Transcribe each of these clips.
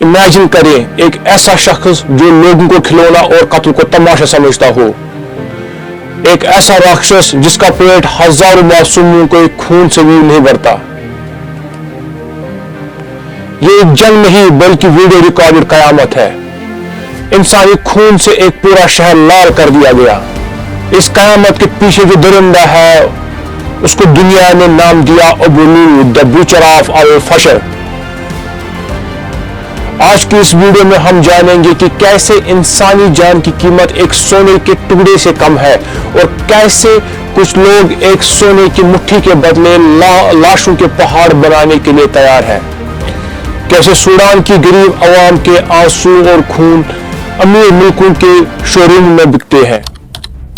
Imagine करें एक ऐसा शख्स जो लोगों को खिलौना और कत्ल को तमाशा समझता हो, एक ऐसा राक्षस जिसका पेट हजारों मासूमों के खून से भी नहीं भरता। ये एक जंग नहीं बल्कि वीडियो रिकॉर्डेड कयामत है। इंसानी खून से एक पूरा शहर लाल कर दिया गया। इस कयामत के पीछे जो दरिंदा है उसको दुनिया ने नाम दिया अबुलू, द बुचर ऑफ अल फशर। आज की इस वीडियो में हम जानेंगे कि कैसे इंसानी जान की कीमत एक सोने के टुकड़े से कम है और कैसे कुछ लोग एक सोने की मुट्ठी के बदले लाशों के पहाड़ बनाने के लिए तैयार हैं। कैसे सूडान की गरीब अवाम के आंसू और खून अमीर मुल्कों के शोरूम में बिकते हैं।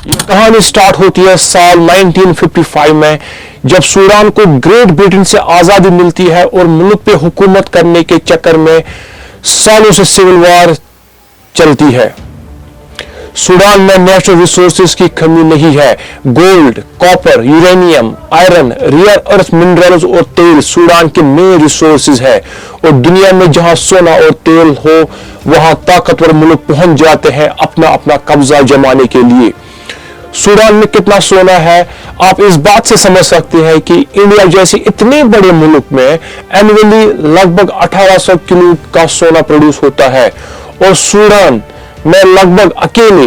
यह कहानी स्टार्ट होती है साल 1955 में, जब सूडान को ग्रेट ब्रिटेन से आजादी मिलती है और मुल्क पे हुकूमत करने के चक्कर में सालों से सिविल वार चलती है। सूडान में नेचुरल रिसोर्सेज की कमी नहीं है। Gold, copper, uranium, iron, rear earth minerals और तेल सूडान के मेन रिसोर्सेज है और दुनिया में जहां सोना और तेल हो वहां ताकतवर मुल्क पहुंच जाते हैं अपना अपना कब्जा जमाने के लिए। सूडान में कितना सोना है आप इस बात से समझ सकते हैं कि इंडिया जैसे इतने बड़े मुल्क में एनुअली लगभग 1800 किलो का सोना प्रोड्यूस होता है और सूडान में लगभग अकेले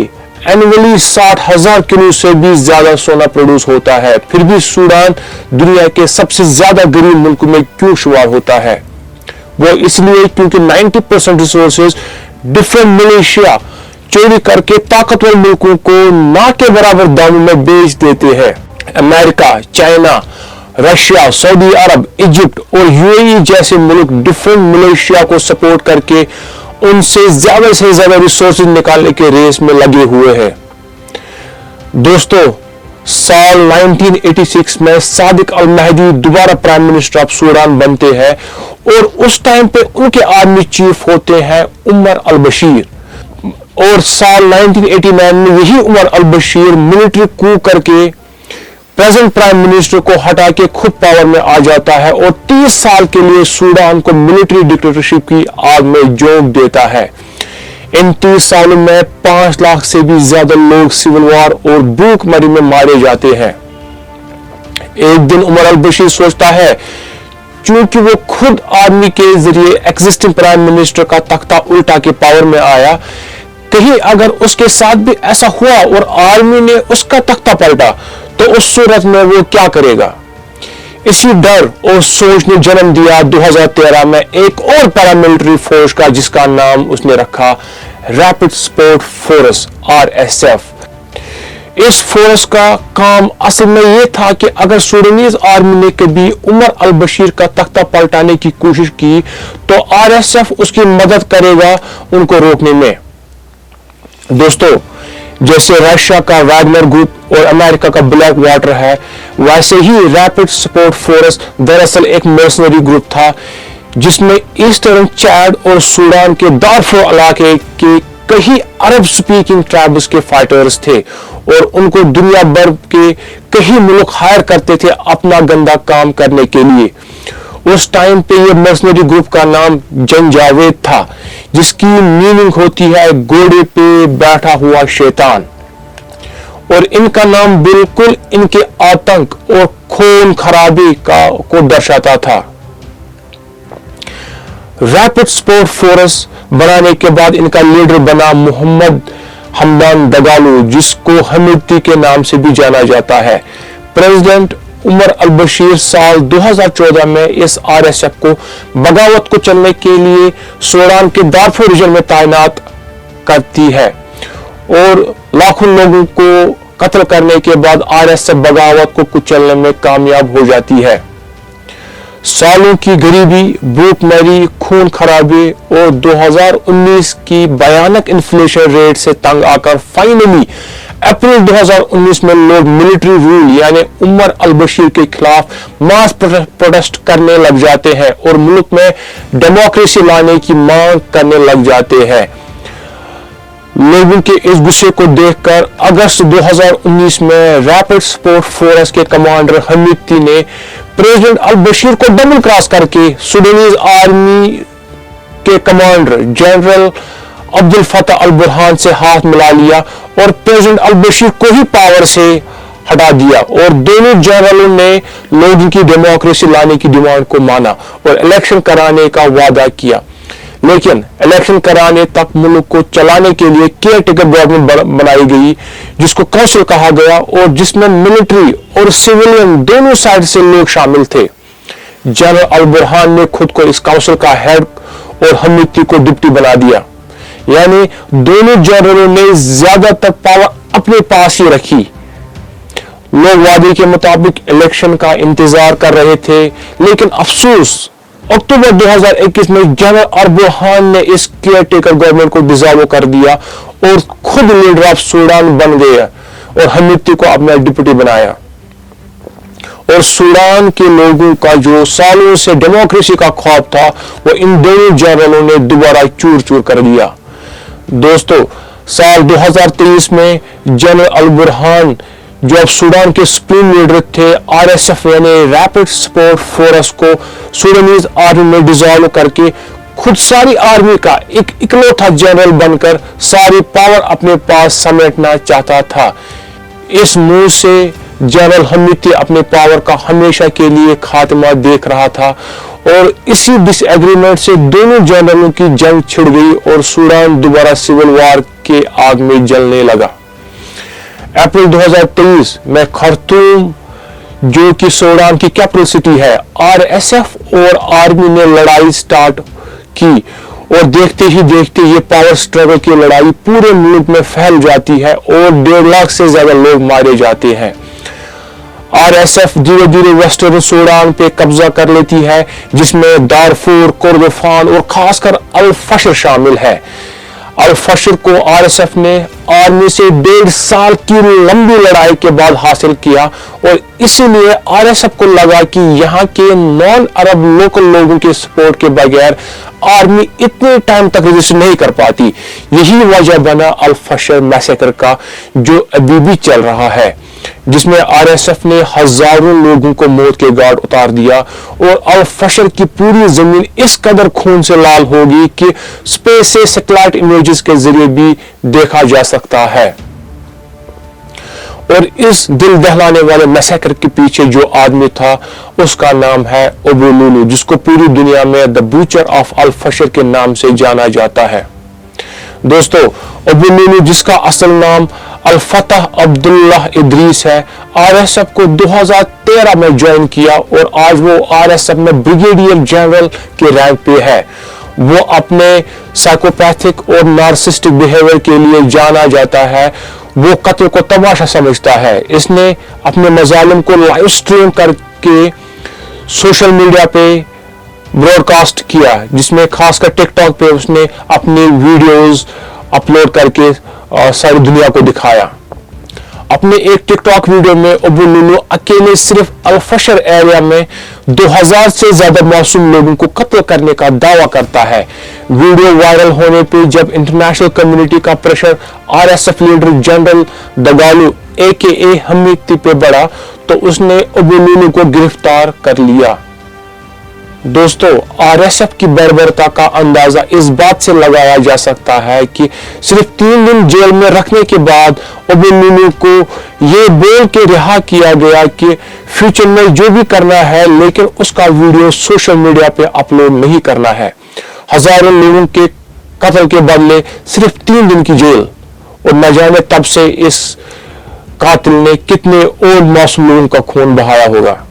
एनुअली 60,000 किलो से भी ज्यादा सोना प्रोड्यूस होता है। फिर भी सूडान दुनिया के सबसे ज्यादा गरीब मुल्क में क्यों शुमार होता है? वो इसलिए क्योंकि 90% रिसोर्सेज डिफरेंट मिलिशिया चोरी करके ताकतवर मुल्कों को ना के बराबर दामों में बेच देते हैं। अमेरिका, चाइना, रशिया, सऊदी अरब, इजिप्ट और यूएई जैसे मुल्क डिफरेंट मिलिशिया को सपोर्ट करके उनसे ज्यादा रिसोर्सेज निकालने के रेस में लगे हुए हैं। दोस्तों, साल 1986 में सादिक अल महदी दोबारा प्राइम मिनिस्टर ऑफ सूडान बनते हैं और उस टाइम पे उनके आर्मी चीफ होते हैं उमर अल बशीर। और साल 1989 में यही उमर अल बशीर मिलिट्री कू करके प्रेजेंट प्राइम मिनिस्टर को हटा के खुद पावर में आ जाता है और 30 साल के लिए सूडान को मिलिट्री डिक्टेटरशिप की आग में झोंक देता है। इन 30 सालों में 5 लाख से भी ज्यादा लोग सिविल वार और भूखमरी में मारे जाते हैं। एक दिन उमर अल बशीर सोचता है, चूंकि वो खुद आर्मी के जरिए एग्जिस्टिंग प्राइम मिनिस्टर का तख्ता उल्टा के पावर में आया, कहीं अगर उसके साथ भी ऐसा हुआ और आर्मी ने उसका तख्ता पलटा तो उस सूरत में वो क्या करेगा? इसी डर और सोच ने जन्म दिया 2013 में एक और पैरामिलिट्री फोर्स का, जिसका नाम उसने रखा रैपिड सपोर्ट फोर्स RSF। इस फोर्स का काम असल में यह था कि अगर सूडानीज आर्मी ने कभी उमर अल बशीर का तख्ता पलटाने की कोशिश की तो RSF उसकी मदद करेगा उनको रोकने में। दोस्तों, जैसे रशिया का वैगनर ग्रुप और अमेरिका का ब्लैक वाटर है, वैसे ही रैपिड सपोर्ट फोर्स दरअसल एक मर्सनरी ग्रुप था जिसमें ईस्टर्न चैड और सूडान के दारफुर इलाके के कई अरब स्पीकिंग ट्राइब्स के फाइटर्स थे और उनको दुनिया भर के कई मुल्क हायर करते थे अपना गंदा काम करने के लिए। उस टाइम पे ये मर्सनरी ग्रुप का नाम जंजावेद था, जिसकी मीनिंग होती है घोड़े पे बैठा हुआ शैतान, और इनका नाम बिल्कुल इनके आतंक और खून खराबी को दर्शाता था। रैपिड सपोर्ट फोर्स बनाने के बाद इनका लीडर बना मोहम्मद हमदान दगालो, जिसको हमीदी के नाम से भी जाना जाता है। प्रेसिडेंट उमर अल बशीर साल 2014 में इस RSF को बगावत को चलने के लिए सूडान के दारफुर रीजन में तैनात करती है और लाखों लोगों को कत्ल करने के बाद RSF बगावत को कुचलने में कामयाब हो जाती है। सालों की गरीबी, भूखमरी, खून खराबे और 2019 की भयानक इन्फ्लेशन रेट से तंग आकर फाइनली अप्रैल 2019 में लोग मिलिट्री रूल यानी उमर अल बशीर के खिलाफ मास प्रोटेस्ट करने लग जाते हैं और मुल्क में डेमोक्रेसी लाने की मांग करने लग जाते हैं। लोगों के इस गुस्से को देखकर अगस्त 2019 में रैपिड सपोर्ट फोर्स के कमांडर हमीदी ने प्रेसिडेंट अल बशीर को डबल क्रॉस करके सूडानीज आर्मी के कमांडर जनरल अब्दुल फतह अल बुरहान से हाथ मिला लिया और प्रेसिडेंट अल बशीर को ही पावर से हटा दिया और दोनों जनरलों ने लोगों की डेमोक्रेसी लाने की डिमांड को माना और इलेक्शन कराने का वादा किया। लेकिन इलेक्शन कराने तक मुल्क को चलाने के लिए केयर टेकर गवर्नमेंट बनाई गई जिसको काउंसिल कहा गया और जिसमें मिलिट्री और सिविलियन दोनों साइड से लोग शामिल थे। जनरल अल बुरहान ने खुद को इस काउंसिल का हेड और हमीती को डिप्टी बना दिया, यानी दोनों जनरलों ने ज्यादातर पावर अपने पास ही रखी। लोग वादे के मुताबिक इलेक्शन का इंतजार कर रहे थे, लेकिन अफसोस अक्टूबर 2021 में जनरल अल बुरहान ने इस केयर टेकर गवर्नमेंट को डिसॉल्व कर दिया और खुद लीडर ऑफ सूडान बन गए और हमीती को अपना डिप्टी बनाया और सूडान के लोगों का जो सालों से डेमोक्रेसी का ख्वाब था वो इन दोनों जनरलों ने दोबारा चूर चूर कर दिया। दोस्तों, साल 2023 में जनरल अल बुरहान जो अब सूडान के सुप्रीम लीडर थे, आरएसएफ यानी रैपिड सपोर्ट फोर्स को सूडानीज आर्मी में डिसॉल्व करके खुद सारी आर्मी का एक इकलौता जनरल बनकर सारी पावर अपने पास समेटना चाहता था। इस मूव से जनरल हमीती अपने पावर का हमेशा के लिए खात्मा देख रहा था और इसी डिसएग्रीमेंट से दोनों जनरलों की जंग छिड़ गई और सूडान दोबारा सिविल वार के आग में जलने लगा। अप्रैल 2023 में खार्तूम जो कि सूडान की कैपिटल सिटी है, आरएसएफ और आर्मी ने लड़ाई स्टार्ट की और देखते ही देखते ये पावर स्ट्रगल की लड़ाई पूरे मुल्क में फैल जाती है और 1.5 लाख से ज्यादा लोग मारे जाते हैं। आरएसएफ धीरे धीरे वेस्टर्न सूडान पे कब्जा कर लेती है, जिसमें दारफूर, कुर्दफान और खासकर अल फशर शामिल है। अल फशर को आरएसएफ ने आर्मी से 1.5 साल की लंबी लड़ाई के बाद हासिल किया और इसीलिए आरएसएफ को लगा कि यहाँ के नॉन अरब लोकल लोगों के सपोर्ट के बगैर आर्मी इतने टाइम तक रजिस्ट नहीं कर पाती। यही वजह बना अल फशर मैसेकर का जो अभी भी चल रहा है, जिसमें आरएसएफ ने हजारों लोगों को मौत के घाट उतार दिया और अल फशर की पूरी जमीन इस कदर खून से लाल होगी कि स्पेस से सैटेलाइट इमेजेस के जरिए भी देखा जा सकता है। और इस दिल दहलाने वाले मैसेकर के पीछे जो आदमी था उसका नाम है अबू लुलू, जिसको पूरी दुनिया में द बूचर ऑफ अल फशर के नाम से जाना जाता है। दोस्तों, अबू लुलू जिसका असल नाम अल फतह अब्दुल्लाह इदरीस है, आरएसएफ को 2013 में ज्वाइन किया और आज वो आरएसएफ में ब्रिगेडियर जनरल के रैंक पे है। वो अपने साइकोपैथिक और नार्सिस्टिक बिहेवियर के लिए जाना जाता है। वो कत्ल को तमाशा समझता है। इसने अपने मजालिम को लाइव स्ट्रीम करके सोशल मीडिया पे ब्रॉडकास्ट किया, जिसमें खासकर टिकटॉक पे उसने अपनी वीडियोस अपलोड करके सारी दुनिया को दिखाया। अपने एक टिकटॉक वीडियो में अबू लुलू अकेले सिर्फ अल फशर एरिया में 2000 से ज्यादा मासूम लोगों को कत्ल करने का दावा करता है। वीडियो वायरल होने पे जब इंटरनेशनल कम्युनिटी का pressure RSF leader general Dagalo AKA Hemedti पे बढ़ा तो उसने अबू लुलू को गिरफ्तार कर लिया। दोस्तों, आरएसएफ की बर्बरता का अंदाजा इस बात से लगाया जा सकता है कि सिर्फ 3 दिन जेल में रखने के बाद अबू लुलू को ये बोल के रिहा किया गया कि फ्यूचर में जो भी करना है लेकिन उसका वीडियो सोशल मीडिया पे अपलोड नहीं करना है। हजारों लोगों के कत्ल के बदले सिर्फ 3 दिन की जेल और न जाने तब से इस कातिल ने कितने और मासूम लोगों का खून बहाया होगा।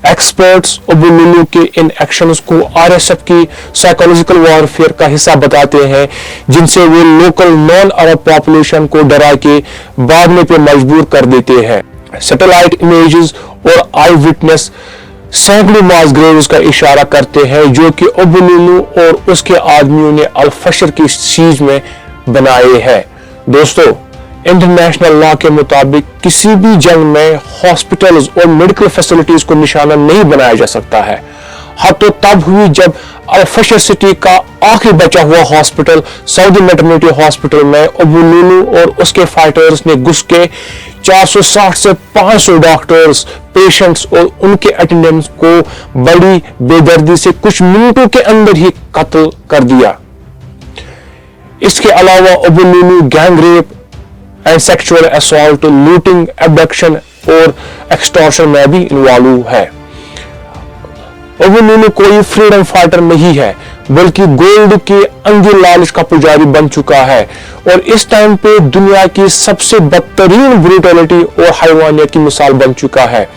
एक्सपर्ट्स अबू लुलू के इन एक्शंस को आरएसएफ की साइकोलॉजिकल वॉरफेयर का हिस्सा बताते हैं, जिनसे वो लोकल नॉन अरब पॉपुलेशन को डरा के भागने पे मजबूर कर देते हैं। सैटेलाइट इमेजेस और आई विटनेस सैकड़ों मास ग्रेव्स का इशारा करते हैं जो कि अबू लुलू और उसके आदमियों ने अल फशर की सीज में बनाए हैं। दोस्तों, इंटरनेशनल लॉ के मुताबिक किसी भी जंग में हॉस्पिटल्स और मेडिकल फैसिलिटीज को निशाना नहीं बनाया जा सकता है। हाँ तो तब हुई जब अल-फशर सिटी का आखिरी बचा हुआ हॉस्पिटल सऊदी मैटरनिटी हॉस्पिटल में अबू लुलू और उसके फाइटर्स ने घुस के 460 से 500 डॉक्टर्स, पेशेंट्स और उनके अटेंडेंट्स को बड़ी बेदर्दी से कुछ मिनटों के अंदर ही कत्ल कर दिया। इसके अलावा Abu Lulu gang rape and sexual assault, looting, abduction और एक्सटॉर्शन में भी इन्वॉल्व है। अबू लुलू कोई फ्रीडम फाइटर नहीं है बल्कि गोल्ड के अंधी लालच का पुजारी बन चुका है और इस टाइम पे दुनिया की सबसे बदतरीन ब्रूटलिटी और हैवानियत की मिसाल बन चुका है,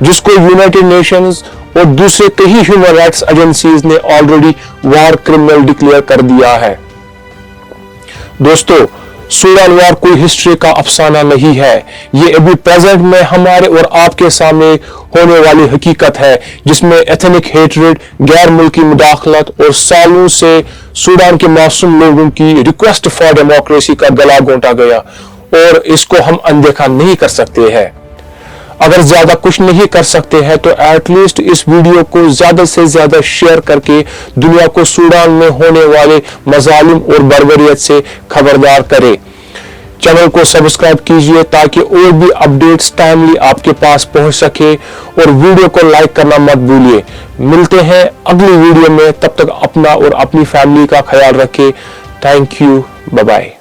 जिसको यूनाइटेड नेशंस और दूसरे कई ह्यूमन राइट्स एजेंसीज ने ऑलरेडी वॉर क्रिमिनल डिक्लेयर कर दिया है। दोस्तों, सूडान वार कोई हिस्ट्री का अफसाना नहीं है, ये अभी प्रेजेंट में हमारे और आपके सामने होने वाली हकीकत है, जिसमें एथनिक हेट्रेड, गैर मुल्की मुदाखलत और सालों से सूडान के मासूम लोगों की रिक्वेस्ट फॉर डेमोक्रेसी का गला घोंटा गया और इसको हम अनदेखा नहीं कर सकते हैं। अगर ज्यादा कुछ नहीं कर सकते हैं तो एटलीस्ट इस वीडियो को ज्यादा से ज्यादा शेयर करके दुनिया को सूडान में होने वाले मजालिम और बर्बरियत से खबरदार करें। चैनल को सब्सक्राइब कीजिए ताकि और भी अपडेट्स टाइमली आपके पास पहुंच सके और वीडियो को लाइक करना मत भूलिए। मिलते हैं अगली वीडियो में, तब तक अपना और अपनी फैमिली का ख्याल रखें। Thank you, bye bye.